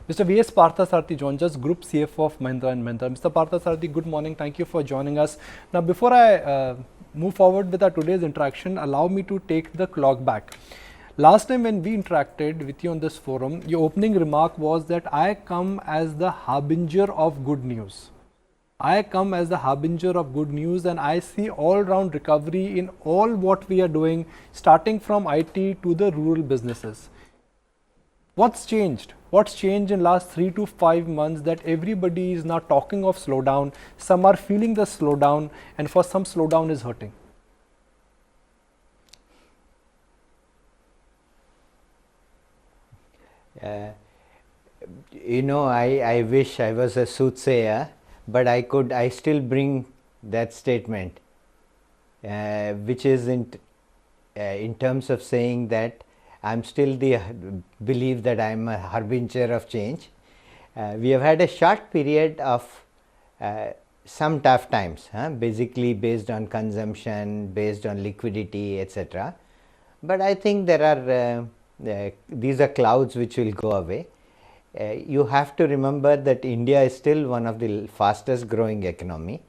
Mr. V.S Parthasarathy joins us, Group CFO of M&M Mahindra. Mr. Parthasarathy, good morning. Thank you for joining us. Now, before I move forward with our today's interaction, allow me to take the clock back. Last time when we interacted with you on this forum, your opening remark was that I come as the harbinger of good news. I come as the harbinger of good news, and I see all-round recovery in all what we are doing, starting from IT to the rural businesses. What's changed? What's changed in last 3 to 5 months that everybody is now talking of slowdown? Some are feeling the slowdown, and for some slowdown is hurting. I wish I was a soothsayer, but I still bring that statement, which is in terms of saying that I'm still believe that I'm a harbinger of change. We have had a short period of some tough times, basically based on consumption, based on liquidity, etc. But I think there are these are clouds which will go away. You have to remember that India is still one of the fastest growing economy.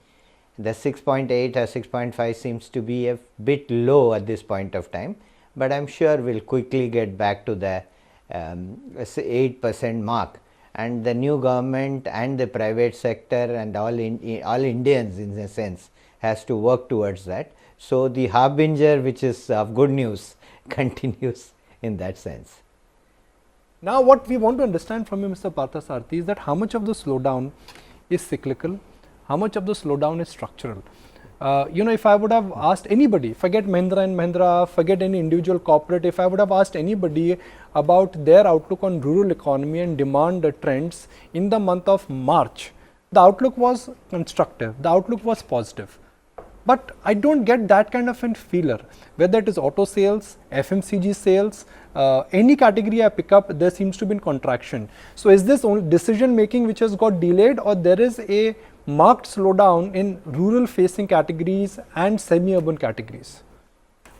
The 6.8 or 6.5 seems to be a bit low at this point of time, but I'm sure we'll quickly get back to the 8% mark. And the new government and the private sector and all Indians in a sense has to work towards that. So the harbinger, which is of good news, continues in that sense. Now, what we want to understand from you, Mr. Parthasarathy, is that how much of the slowdown is cyclical, how much of the slowdown is structural. If I would have asked anybody, forget Mahindra and Mahindra, forget any individual corporate, if I would have asked anybody about their outlook on rural economy and demand trends in the month of March, the outlook was constructive, the outlook was positive. But I don't get that kind of a feeler, whether it is auto sales, FMCG sales, any category I pick up, there seems to be a contraction. So is this only decision making which has got delayed, or there is a marked slowdown in rural facing categories and semi-urban categories?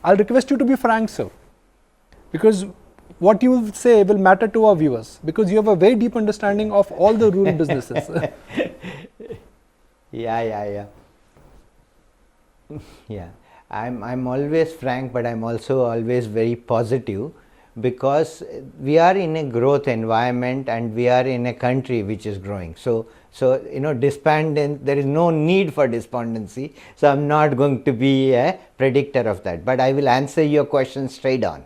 I'll request you to be frank, sir, because what you will say will matter to our viewers, because you have a very deep understanding of all the rural businesses. Yeah. I'm always frank, but I'm also always very positive, because we are in a growth environment and we are in a country which is growing. So despondent, there is no need for despondency. So I'm not going to be a predictor of that, but I will answer your question straight on.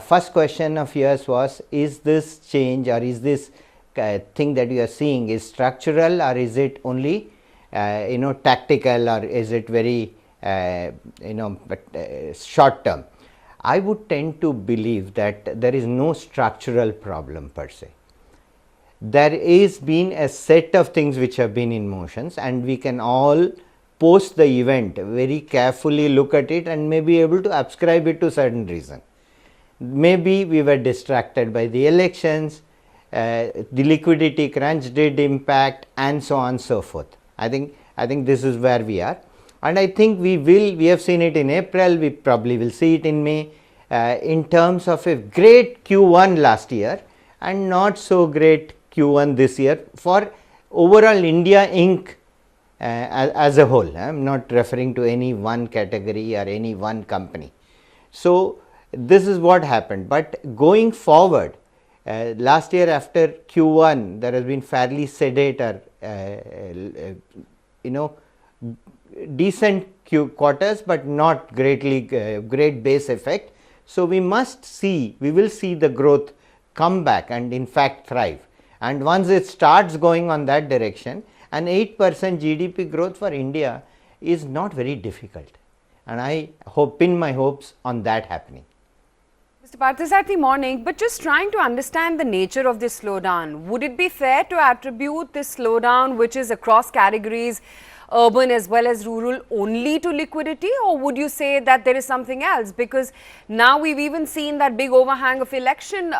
First question of yours was, is this change, or is this thing that you are seeing is structural, or is it only tactical, or is it very short term? I would tend to believe that there is no structural problem per se. There is been a set of things which have been in motions, and we can all post the event very carefully, look at it, and may be able to ascribe it to certain reason. Maybe we were distracted by the elections, the liquidity crunch did impact, and so on and so forth. I think this is where we are, and I think we have seen it in April, we probably will see it in May, in terms of a great Q1 last year and not so great Q1 this year for overall India Inc. As a whole. I am not referring to any one category or any one company. So this is what happened, but going forward, last year after Q1 there has been fairly sedate or decent quarters, but not great base effect. So we will see the growth come back and in fact thrive, and once it starts going on that direction, an 8% GDP growth for India is not very difficult, and I pin my hopes on that happening. Mr. Parthasarathy, morning. But just trying to understand the nature of this slowdown, would it be fair to attribute this slowdown, which is across categories, urban as well as rural, only to liquidity, or would you say that there is something else? Because now we've even seen that big overhang of election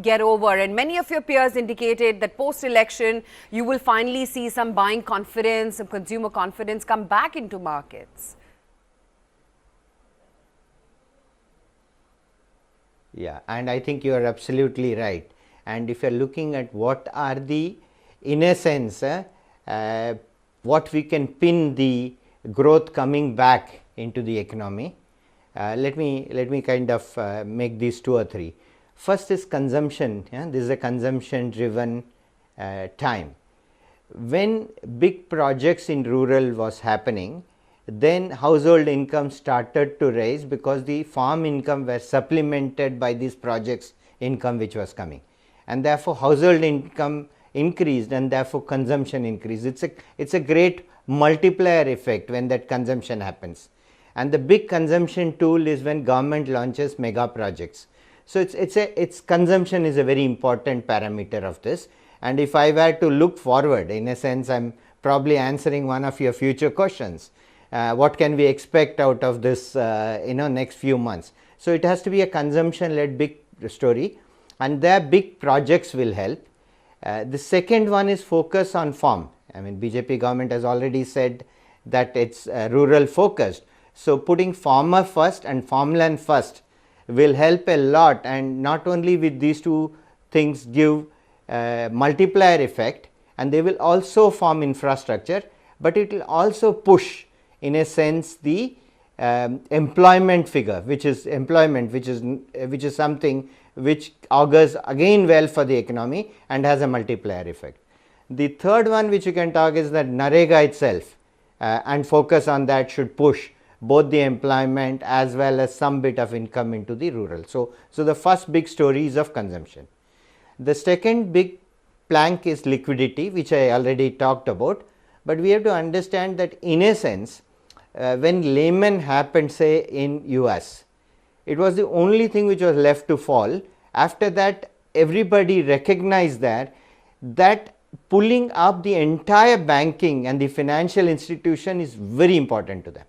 get over, and many of your peers indicated that post-election you will finally see some buying confidence, some consumer confidence come back into markets. Yeah, and I think you are absolutely right. and if you are looking at what are the, in a sense, what we can pin the growth coming back into the economy, let me kind of make these 2 or 3. First is consumption. This is a consumption driven time. When big projects in rural was happening, then household income started to rise because the farm income were supplemented by these projects income which was coming, and therefore household income increased and therefore consumption increased. It's a great multiplier effect when that consumption happens, and the big consumption tool is when government launches mega projects. So it's consumption is a very important parameter of this. And if I were to look forward, in a sense, I'm probably answering one of your future questions. What can we expect out of this, next few months? So it has to be a consumption-led big story, and their big projects will help. The second one is focus on farm. I mean, BJP government has already said that it's rural focused. So putting farmer first and farmland first will help a lot, and not only with these 2 things give multiplier effect, and they will also form infrastructure, but it will also push in a sense the employment figure, which is something which augurs again well for the economy and has a multiplier effect. The third one which you can talk is that Narega itself, and focus on that should push both the employment as well as some bit of income into the rural. So the first big story is of consumption. The second big plank is liquidity, which I already talked about, but we have to understand that in a sense, when Lehman happened, say in US, it was the only thing which was left to fall. After that, everybody recognized that pulling up the entire banking and the financial institution is very important to them.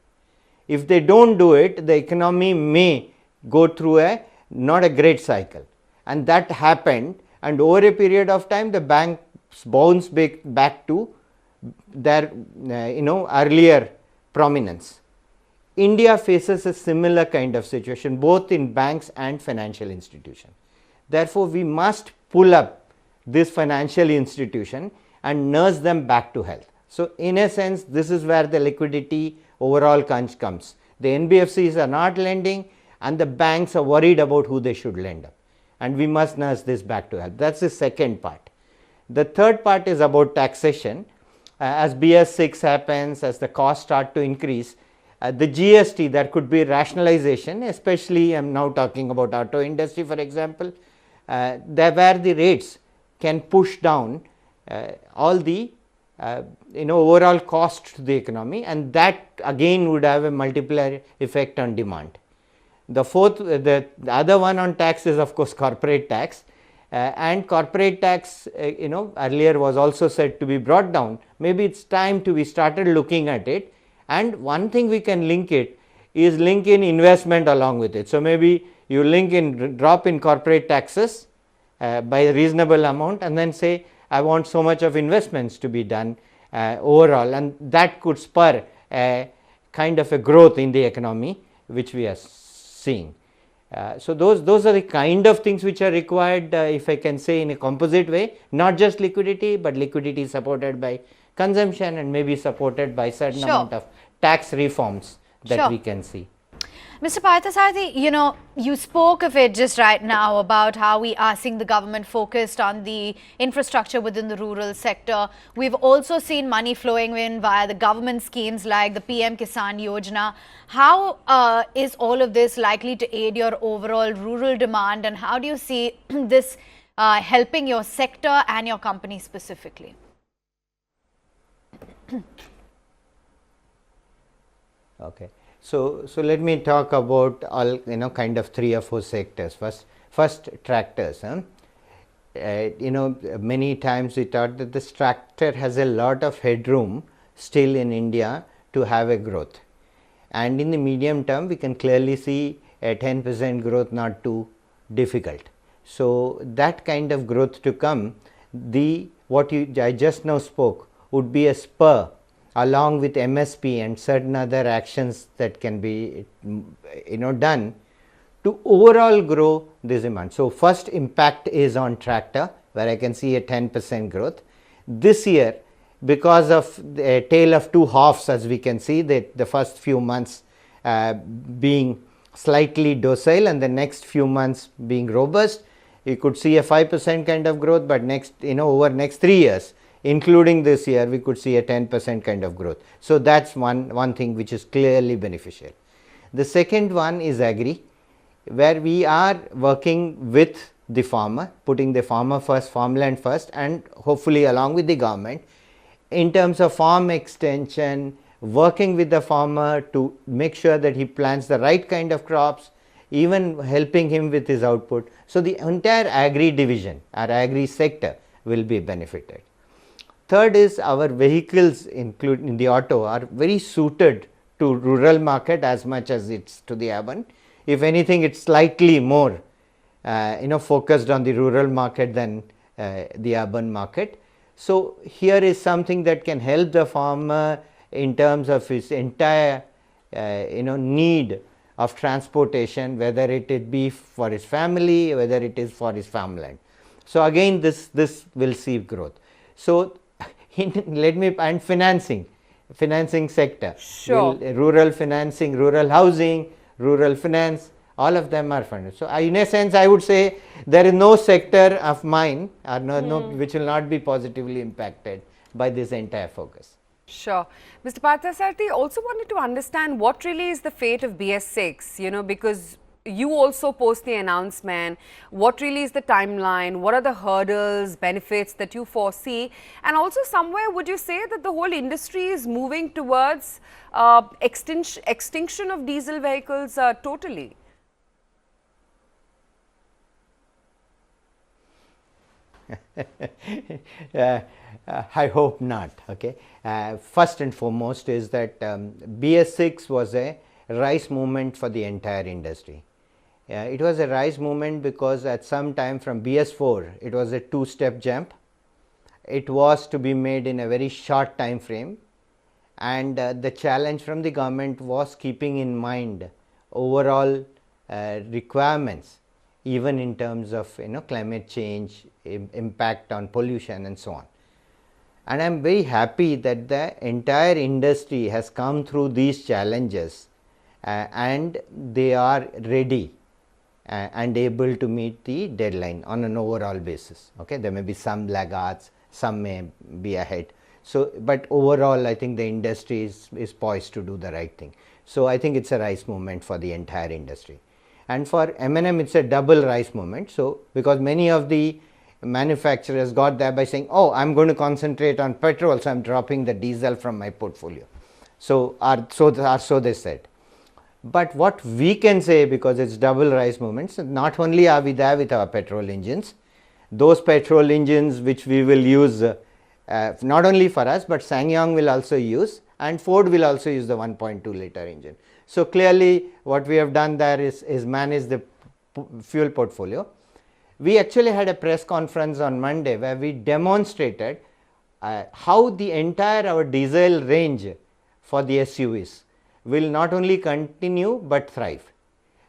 If they don't do it, the economy may go through not a great cycle, and that happened, and over a period of time the banks bounced back to their earlier prominence. India faces a similar kind of situation both in banks and financial institutions. Therefore, we must pull up this financial institution and nurse them back to health. So in a sense, this is where the liquidity overall comes. The NBFCs are not lending and the banks are worried about who they should lend up, and we must nurse this back to health. That's the second part. The third part is about taxation. As BS6 happens, as the costs start to increase, the GST, there could be rationalization, especially I am now talking about auto industry for example, there where the rates can push down all the overall cost to the economy, and that again would have a multiplier effect on demand. The fourth, the other one on tax is of course corporate tax, and corporate tax earlier was also said to be brought down. Maybe it's time to be started looking at it, and one thing we can link it is link in investment along with it. So maybe you link in drop in corporate taxes by a reasonable amount, and then say I want so much of investments to be done overall, and that could spur a kind of a growth in the economy which we are seeing. So those are the kind of things which are required, if I can say in a composite way, not just liquidity, but liquidity supported by consumption and maybe supported by certain amount of tax reforms that we can see. Mr. Parthasarathy, you spoke of it just right now about how we are seeing the government focused on the infrastructure within the rural sector. We've also seen money flowing in via the government schemes like the PM Kisan Yojana. How is all of this likely to aid your overall rural demand, and how do you see this helping your sector and your company specifically? Okay. So let me talk about all kind of 3 or 4 sectors. First tractors. Many times we thought that this tractor has a lot of headroom still in India to have a growth, and in the medium term we can clearly see a 10% growth not too difficult. So that kind of growth to come, I just now spoke would be a spur along with MSP and certain other actions that can be done to overall grow this demand. So first impact is on tractor, where I can see a 10% growth. This year, because of the tale of two halves, as we can see, that the first few months being slightly docile and the next few months being robust, you could see a 5% kind of growth, but next, over next 3 years, including this year, we could see a 10% kind of growth. So that's one thing which is clearly beneficial. The second one is agri, where we are working with the farmer, putting the farmer first, farmland first, and hopefully along with the government in terms of farm extension, working with the farmer to make sure that he plants the right kind of crops, even helping him with his output. So the entire agri division, our agri sector will be benefited. Third is our vehicles, including the auto, are very suited to rural market as much as it's to the urban. If anything, it's slightly more focused on the rural market than the urban market. So here is something that can help the farmer in terms of his entire need of transportation, whether it be for his family, whether it is for his farmland. So again, this will see growth. So and financing sector, Sure. rural financing, rural housing, rural finance, all of them are funded. So in a sense, I would say there is no sector of mine or which will not be positively impacted by this entire focus. Sure. Mr. Parthasarathy, also wanted to understand what really is the fate of BS6, because you also post the announcement. What really is the timeline? What are the hurdles, benefits that you foresee? And also somewhere would you say that the whole industry is moving towards extinction of diesel vehicles totally? I hope not. Okay. First and foremost is that BS6 was a rise movement for the entire industry. It was a rise movement because at some time from BS4, it was a two-step jump. It was to be made in a very short time frame, and the challenge from the government was keeping in mind overall requirements, even in terms of climate change, impact on pollution and so on. And I am very happy that the entire industry has come through these challenges and they are ready and able to meet the deadline on an overall basis. Okay, there may be some laggards, some may be ahead. So, but overall I think the industry is poised to do the right thing. So, I think it is a rise movement for the entire industry. And for M&M it is a double rise movement. So, because many of the manufacturers got there by saying, oh, I am going to concentrate on petrol, so I am dropping the diesel from my portfolio. So they said. But what we can say, because it is double rise movements, not only are we there with our petrol engines, those petrol engines which we will use not only for us, but SsangYong will also use, and Ford will also use the 1.2 liter engine. So clearly what we have done there is manage the fuel portfolio. We actually had a press conference on Monday where we demonstrated how the entire our diesel range for the SUVs will not only continue but thrive.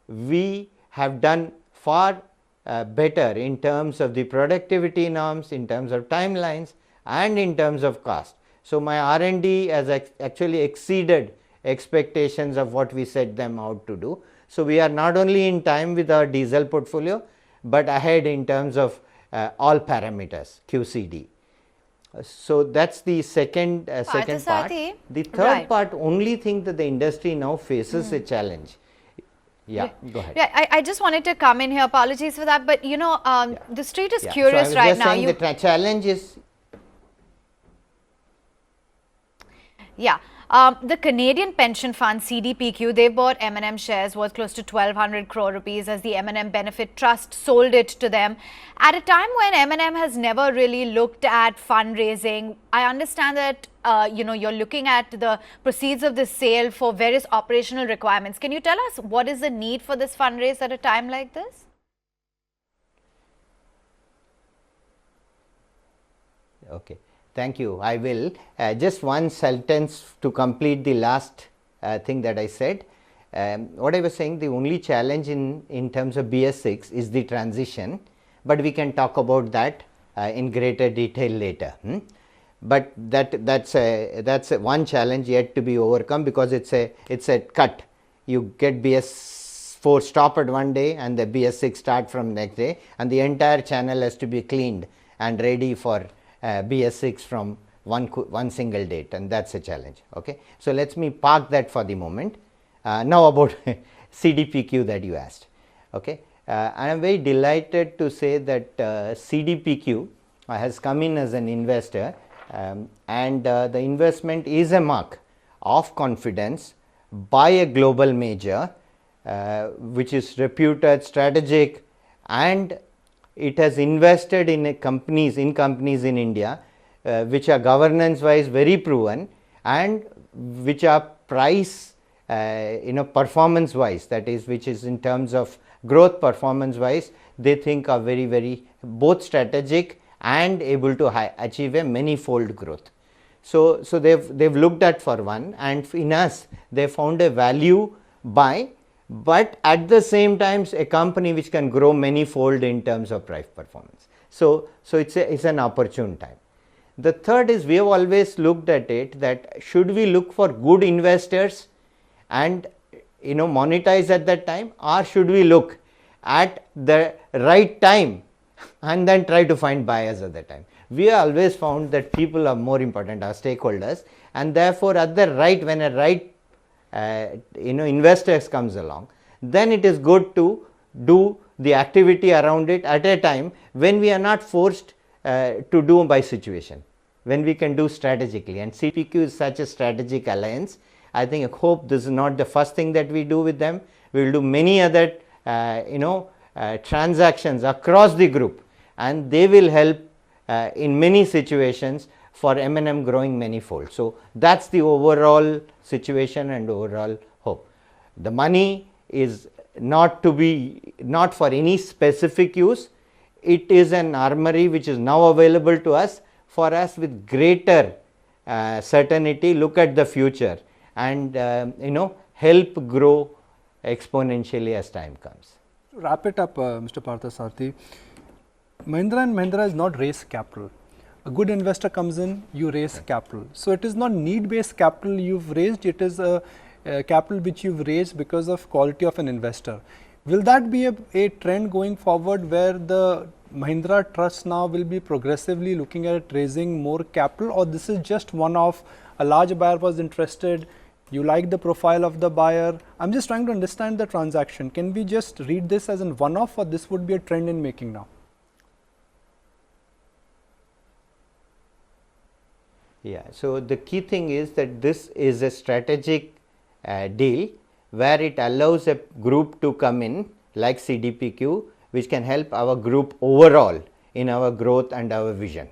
We have done far better in terms of the productivity norms, in terms of timelines, and in terms of cost. So my R&D has actually exceeded expectations of what we set them out to do. So we are not only in time with our diesel portfolio, but ahead in terms of all parameters, QCD. So that's the second part. The third part, only thing that the industry now faces a challenge. Yeah, go ahead. Yeah, I just wanted to come in here. Apologies for that, but the street is curious so I was right just now. Saying the challenge is. Yeah. The Canadian pension fund CDPQ, they bought M&M shares worth close to 1,200 crore rupees as the M&M Benefit Trust sold it to them at a time when M&M has never really looked at fundraising. I understand that you're looking at the proceeds of this sale for various operational requirements. Can you tell us what is the need for this fundraise at a time like this? Okay. Thank you. I will. Just one sentence to complete the last thing that I said. What I was saying, the only challenge in terms of BS6 is the transition, but we can talk about that in greater detail later. But that's one challenge yet to be overcome, because it's a cut. You get BS4 stop at one day and the BS6 start from next day, and the entire channel has to be cleaned and ready for BS6 from one single date, and that's a challenge. Okay, so let me park that for the moment. Now about CDPQ that you asked. Okay, I am very delighted to say that CDPQ has come in as an investor, and the investment is a mark of confidence by a global major, which is reputed, strategic, and it has invested in companies in India, which are governance wise very proven, and which are price performance wise, that is, which is in terms of growth performance wise, they think are very, very both strategic and able to achieve a many-fold growth. So they've looked at for one, and in us they found a value buy, but at the same time a company which can grow many-fold in terms of price performance. So it's an opportune time. The third is, we have always looked at it that should we look for good investors and monetize at that time, or should we look at the right time and then try to find buyers at that time. We have always found that people are more important, our stakeholders, and therefore at the right, when a right investors comes along, then it is good to do the activity around it at a time when we are not forced to do by situation, when we can do strategically, and CPQ is such a strategic alliance. I think, I hope this is not the first thing that we do with them. We will do many other transactions across the group, and they will help in many situations for M&M growing many-fold. So that's the overall situation and overall hope. The money is not for any specific use. It is an armory which is now available to us, for us with greater certainty look at the future and help grow exponentially as time comes. To wrap it up, Mr. Parthasarathy, Mahindra & Mahindra is not raise capital. A good investor comes in, you raise capital. So it is not need-based capital you've raised, it is a capital which you've raised because of quality of an investor. Will that be a trend going forward, where the Mahindra Trust now will be progressively looking at raising more capital, or this is just one of a large buyer was interested, you like the profile of the buyer? I'm just trying to understand the transaction. Can we just read this as a one-off, or this would be a trend in making now? Yeah, so the key thing is that this is a strategic deal where it allows a group to come in like CDPQ, which can help our group overall in our growth and our vision.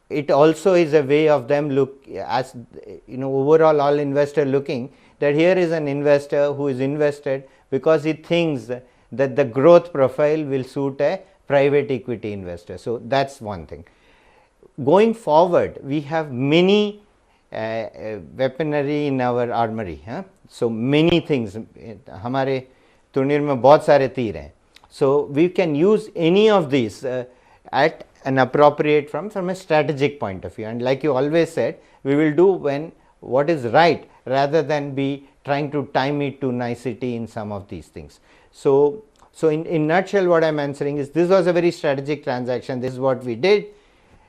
It also is a way of them look as overall all investor looking that here is an investor who is invested because he thinks that the growth profile will suit a private equity investor. So that's one thing. Going forward, we have many weaponry in our armory. So many things. हमारे तुर्नीर में बहुत सारे तीर हैं. So we can use any of these at an appropriate from a strategic point of view, and like you always said, we will do when what is right rather than be trying to time it to nicety in some of these things. So in nutshell, what I am answering is this was a very strategic transaction. This is what we did,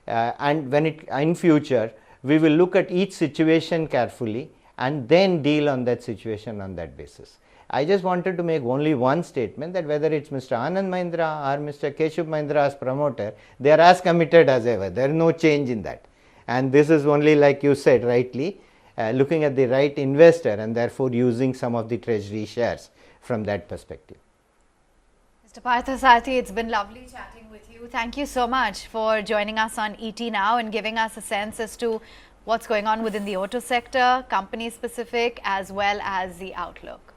and when it in future we will look at each situation carefully and then deal on that situation on that basis. I just wanted to make only one statement, that whether it's Mr. Anand Mahindra or Mr. Keshav Mahindra as promoter, they are as committed as ever. There is no change in that. And this is only, like you said rightly, looking at the right investor and therefore using some of the treasury shares from that perspective. Mr. Parthasarathy, it's been lovely chatting with you. Thank you so much for joining us on ET Now and giving us a sense as to what's going on within the auto sector, company specific, as well as the outlook.